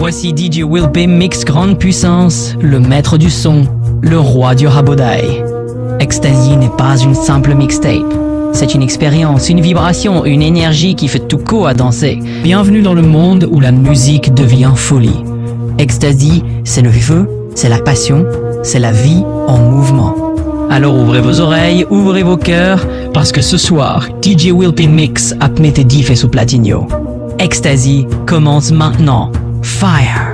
Voici DJ Will P Mix Grande Puissance, le maître du son, le roi du Rabodaï. Ecstasy n'est pas une simple mixtape. C'est une expérience, une vibration, une énergie qui fait tout co à danser. Bienvenue dans le monde où la musique devient folie. Ecstasy, c'est le feu, c'est la passion, c'est la vie en mouvement. Alors ouvrez vos oreilles, ouvrez vos cœurs, parce que ce soir, DJ Will P Mix a mettez diff et sous platinio. Ecstasy commence maintenant. Fire!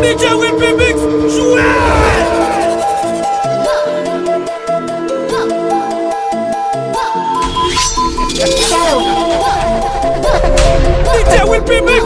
DJ Will P Mix, jouez! DJ Will P Mix!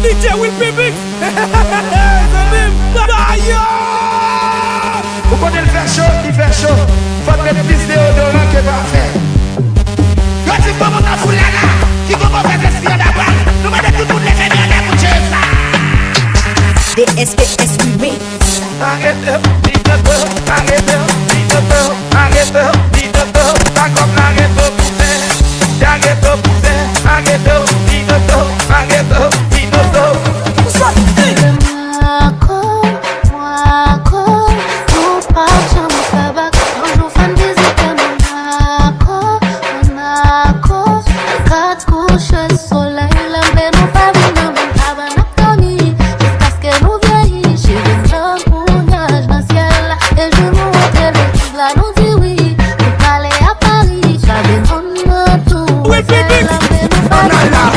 DJ Will P Mix! Vous connaissez le faire chaud, il fait chaud. Faut mettre plus déodorant que parfait. Quand tu peux monter à foule là, qui peut pas faire des espions d'abord. Nous mettons tout le monde les fait bien des bouchées ça. DSPS Remix. Arrête, arrête, pas comme l'arrête au poussin. Arrête au poussin, arrête au Will P Mix!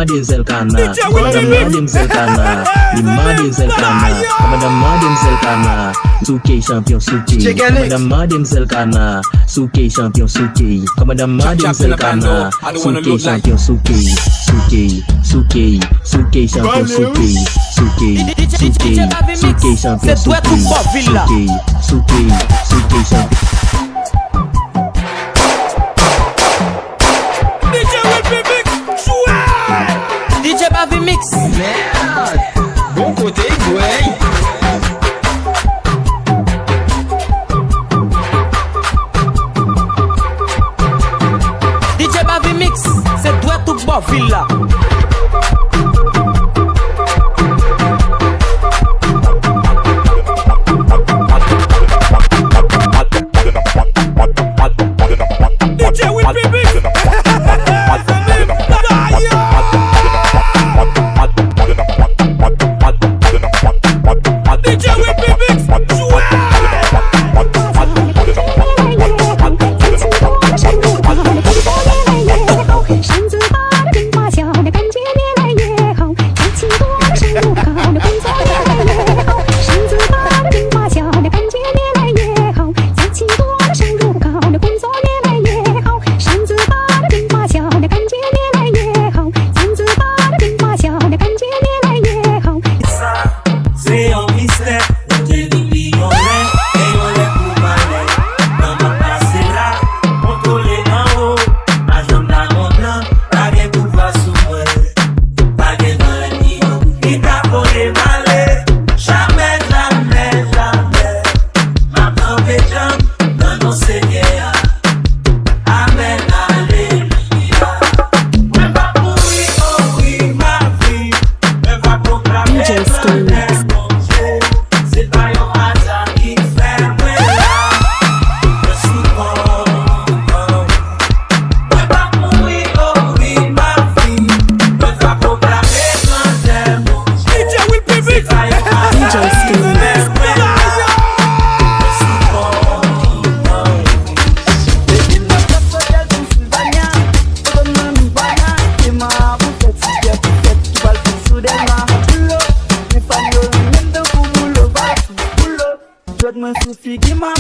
Mademoiselle Kana, DJ Will Madame Remix. Mademoiselle Kana, Hey, Mademoiselle Kana, Madame Mademoiselle Kana, Souké champion Souké, Check it. Madame Mademoiselle Kana, Souké champion Souké, Madame Mademoiselle Kana, Souké champion Souké, Souké, Souké, Souké champion Souké, Souké, Souké, Souké champion Souké, Souké, Souké, Souké champion. DJ Will Remix. Jouez. DJ Bavi Mix. Merde! Bon côté, ouais! DJ Bavi Mix. C'est toi tout bon villa. DJ Will Remix. DJ Will Remix.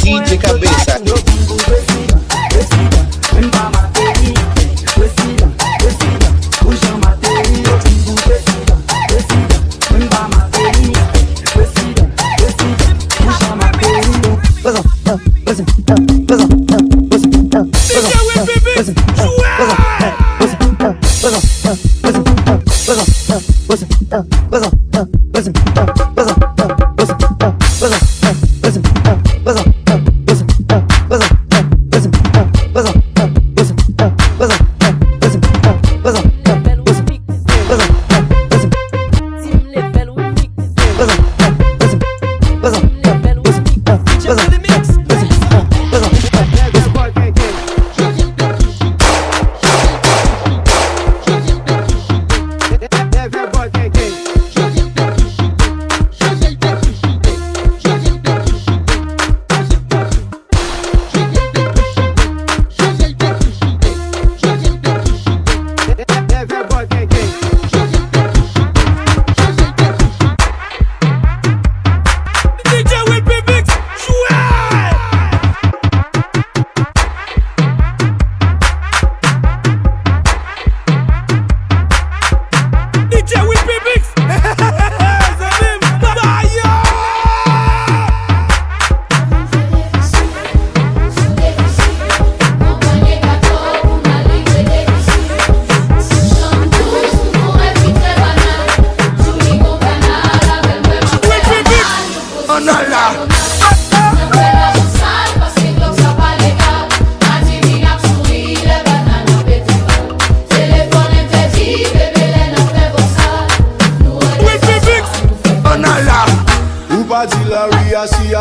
DJ Cabeça.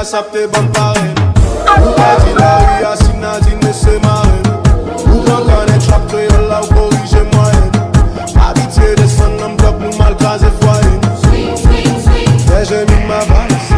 Sapte ban paren ou pa di la ria si Nadine se maren ou kan kanet chap kreol la ou korije mwen habite de son nan blok nou mal kaze foyen et je mis ma valise.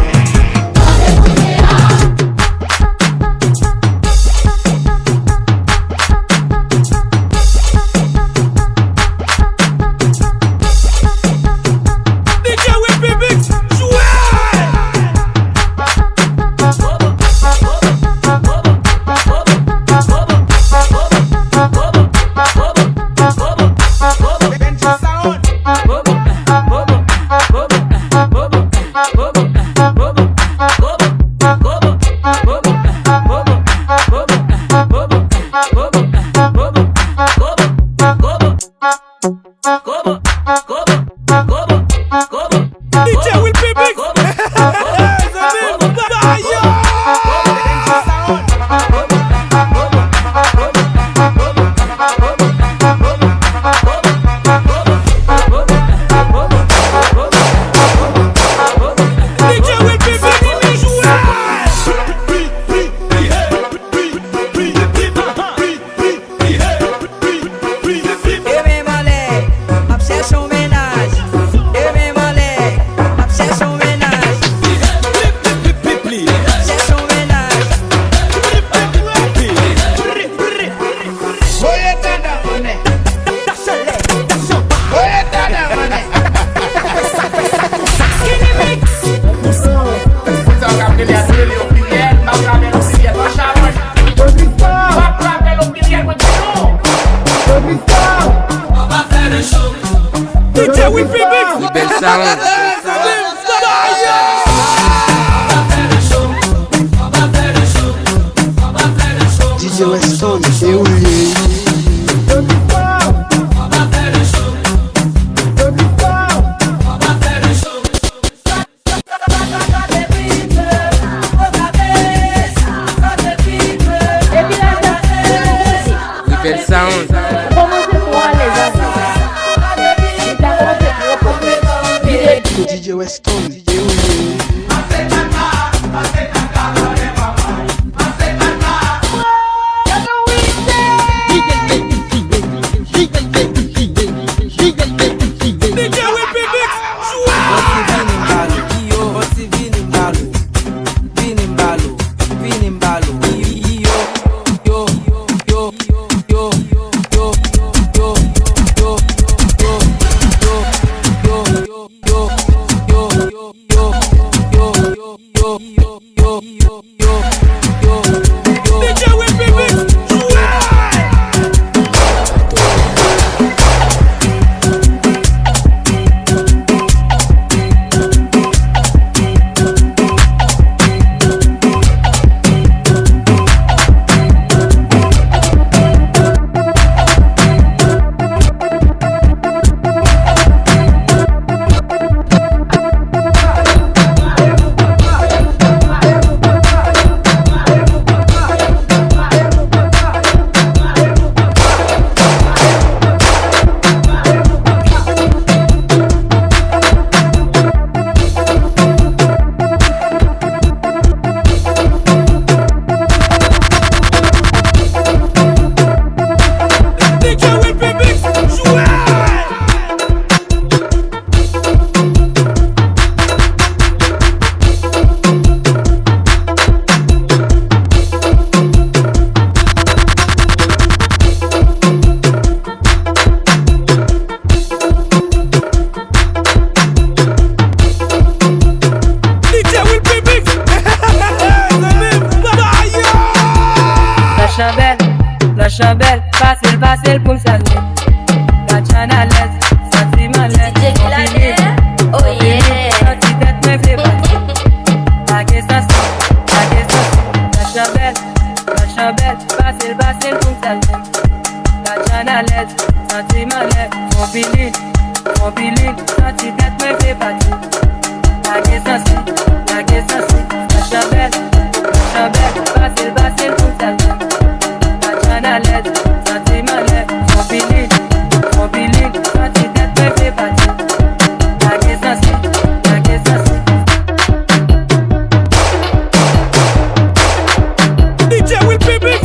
Will PBX. Bel sound. DJ Weston, c'est où lui? Bel sound. DJ Weston, c'est où lui? DJ Will PBX. DJ Will PBX. DJ Will PBX. DJ Will PBX. La chabelle, facile pour me saluer. La chanalette, sentiment l'aide. Oh yeah. Sorti tête me fait battre. La question, la chabelle, facile pour me saluer. La chanalette, sentiment l'aide. Mon feeling, sorti tête me fait battre. La question, la chabelle, facile pour me saluer. L'aide, sentiment l'aide, mon feeling, senti tête me fait battre. La question c'est, DJ Will PBX.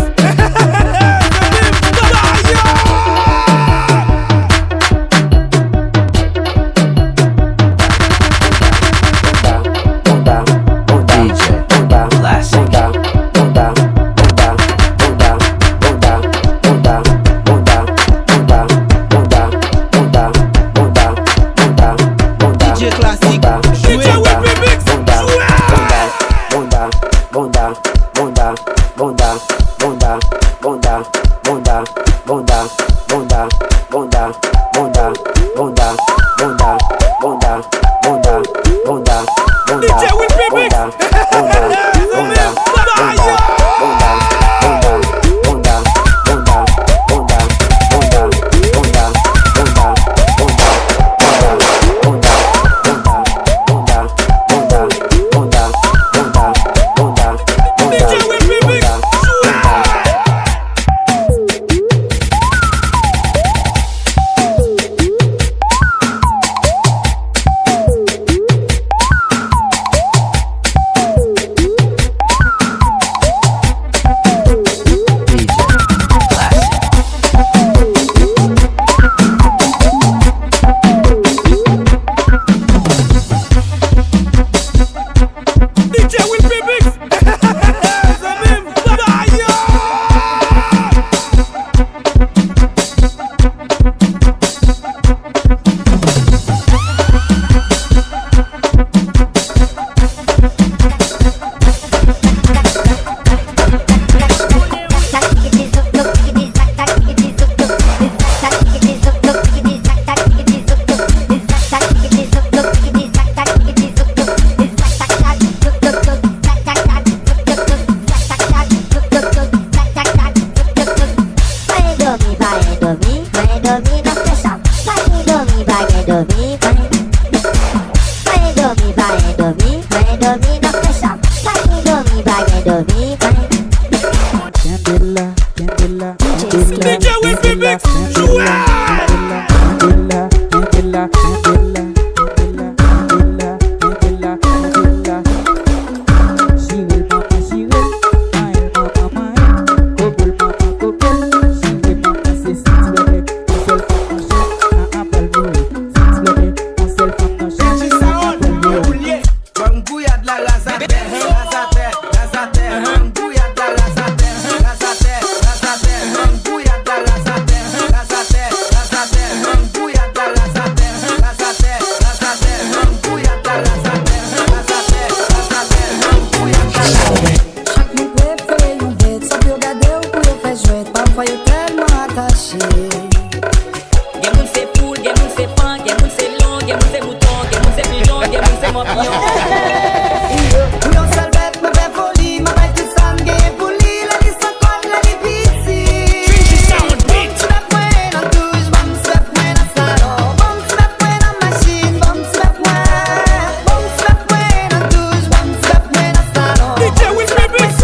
dormir, vai dormir, vai dormir, vai dormir, não fecha. Vai dormir, vai dormir, vai. Candela, Candela, DJ Whippy Mix, jouez! Candela, Candela, Candela, Candela, Candela, Candela, Candela. She will mama, she will, my mama, my. Couple mama, couple. She will mama, say sit lebe, myself on my chef, na apple boy. Sit lebe, myself on my chef, Benji na Sound, apple boy. roulier. Bangouya de la lazate, lazate, lazate. Bangouya de la lazate, lazate, lazate. Bangouya de la lazate, lazate, lazate. Bangouya de la lazate, lazate, lazate. Bangouya de la lazate, lazate, lazate. Bangouya de la lazate. Chaque mon préféré yon bête, sans plus regarder ou pour yon faire jouer. Parfois yon tellement attaché. Gen moun se poule, gen moun se pan, gen moun se long, gen moun se mouton, gen moun se pigeon, gen moun se morpion. Pour yon seul bête, me fait folie, ma bête tout ça m'gagne pour lui. La liste encore, la li piti. Bon, tu vas point dans douche, bon, tu vas point dans salon. Bon, tu vas point dans machine, bon, tu vas point. Bon, tu vas point dans douche, bon, tu vas point dans salon. DJ Whippy Mix,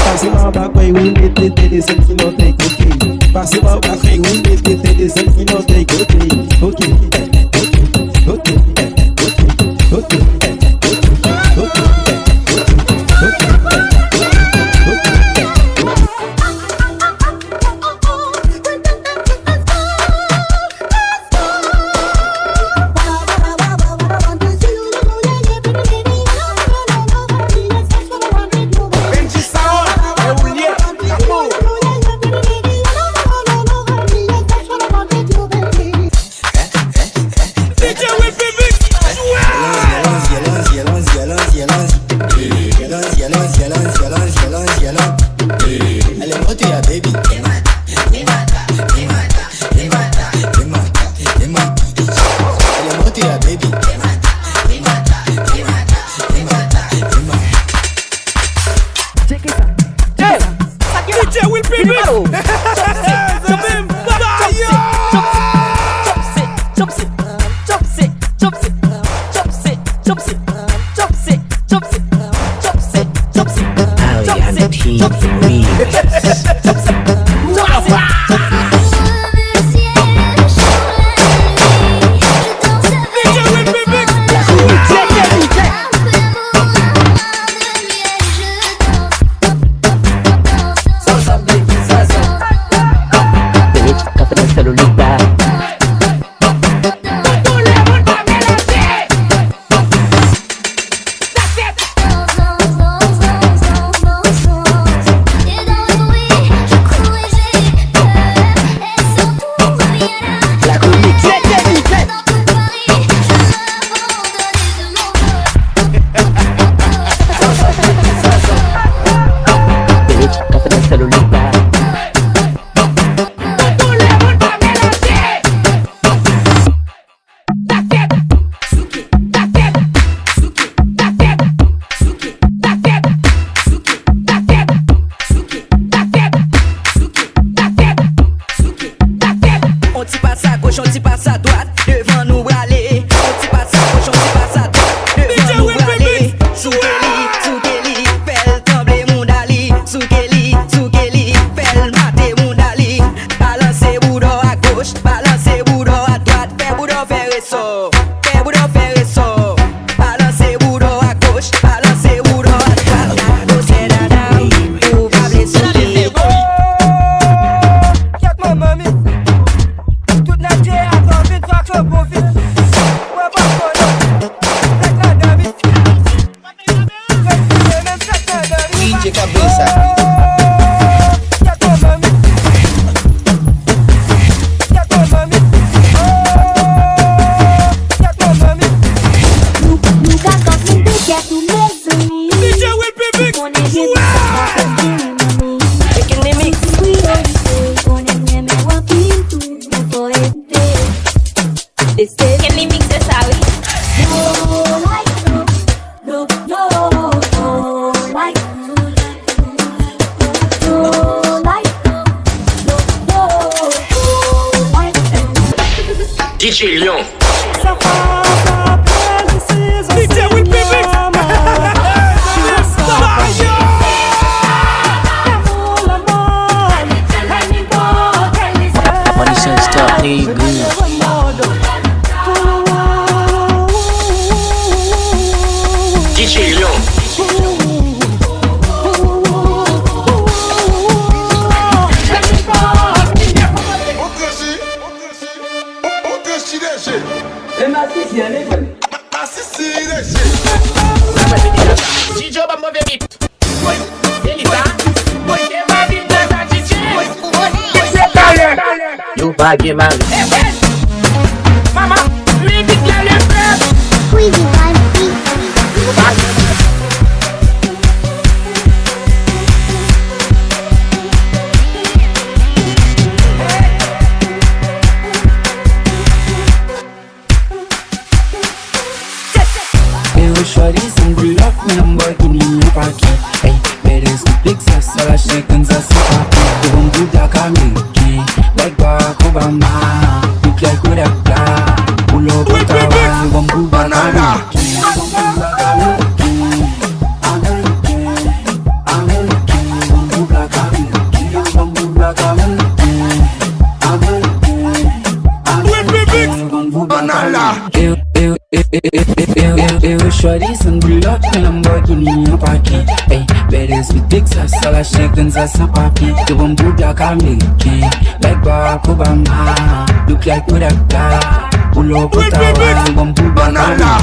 Passez-moi back way, we need to take this and you know take okay. Passez-moi back way, we need to take this and you know take okay. Okay, okay, okay, okay, Benji Sound, roulier. Kaboom. DJ Whippy Mix, jouez! Elle est montée à baby. Elle est montée à baby. DJ Whippy Mix, c'est même Ariana T Remix. DJ Whippy Mix, Bitch, confidence cellular. Bitch, confidence cellular. On t'y passe à gauche, on t'y passe à droite, devant nous braler. On t'y passe à gauche, on t'y passe à droite, devant nous braler. Soukeli, fell trembler moun dali. Soukeli, fell mater moun dali. Balancez boudon à gauche, balancez boudon à droite, fais boudon faire eso, fais boudon faire eso. Balancez boudon à gauche, balancez boudon à droite. Dossier dada, ou pas blessé. Quatre mamans, toute la terre, encore une fois DJ Lion. DJ Will Be Mix. Money said stop, nigga. DJ Lion. You bag your man. Mama, read it, tell your friend. Squeezy one beat. Shorty, some pull up, me Lamborghini in parky. Hey, better some Lexus, all I shake and I see party. The one good like I'm making, like Barack Obama. Look like what I got. Pull up, put a one, the one good banana. Shorty, some pull up, me Lamborghini in your pocket. Hey, better with Texas, all I shake and I see party. The one good like I'm making, like Barack Obama. Look like what I got. Pull up, put a one, the one good banana.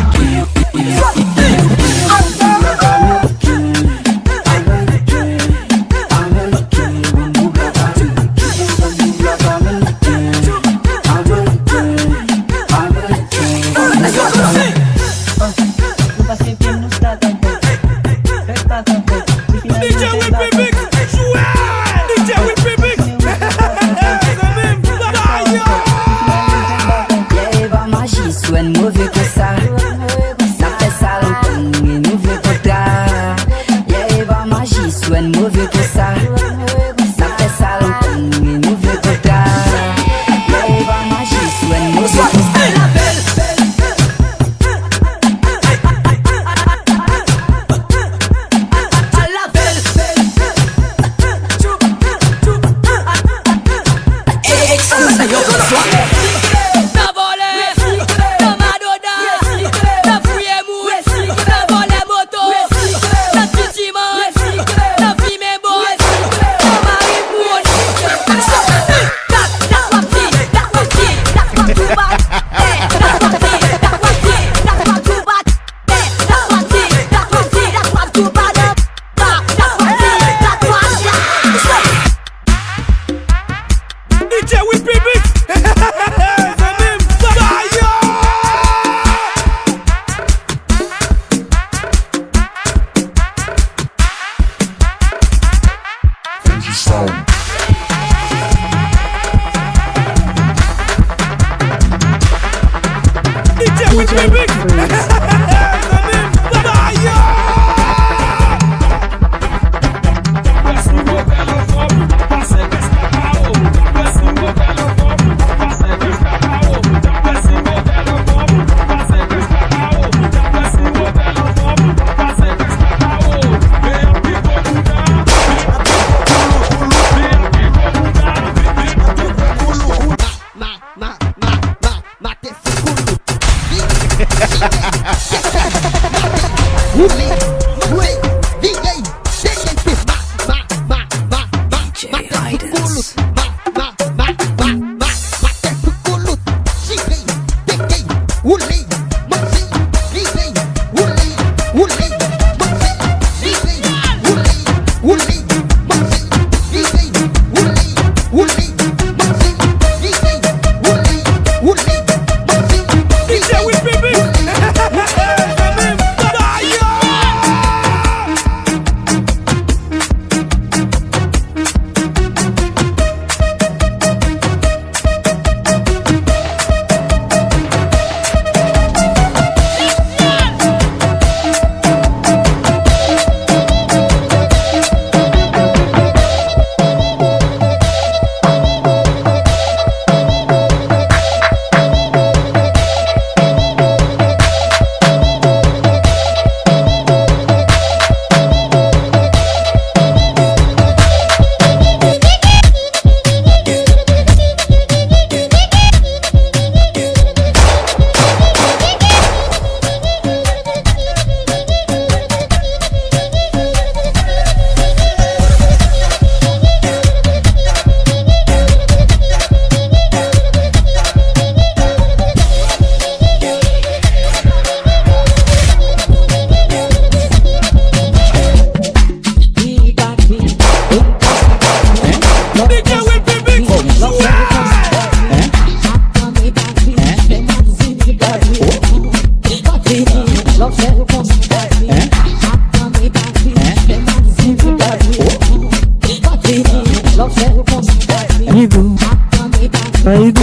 Idu,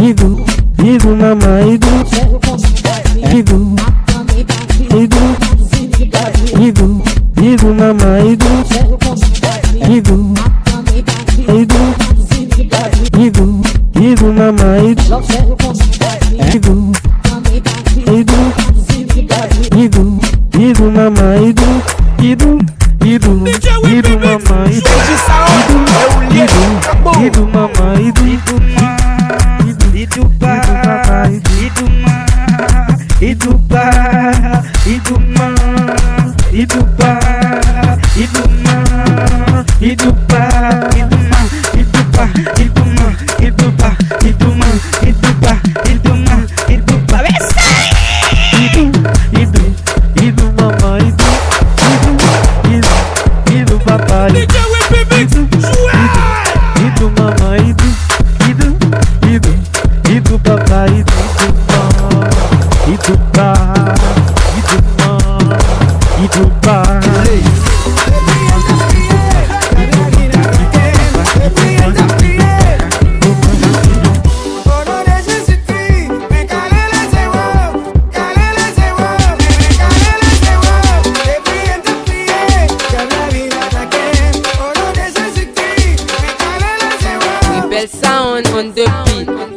Idu, Idu, mama, Idu, Idu, Idu, Idu, Idu, mama, Idu, Idu, Idu, Idu, Idu, mama, Idu, Idu, Idu, Idu, mama, Idu, Idu, Idu, Idu, mama, Idu, Idu, mama, Idu, Idu, papa, Idu, Idu, pa, Idu, ma, Idu, pa, Idu, ma, Idu, pa, Idu, ma, Idu, pa, Idu, ma, Idu, pa, Idu, ma, Idu, pa, Idu, ma, Idu, pa, Idu, Idu, Idu, mama, Idu, Idu, Idu, papa, Idu, Idu, mama, Idu, Idu, Idu, Idu, papa, Idu, Idu, pa, Idu, ma, Idu, pa. Rebel sound on the beat.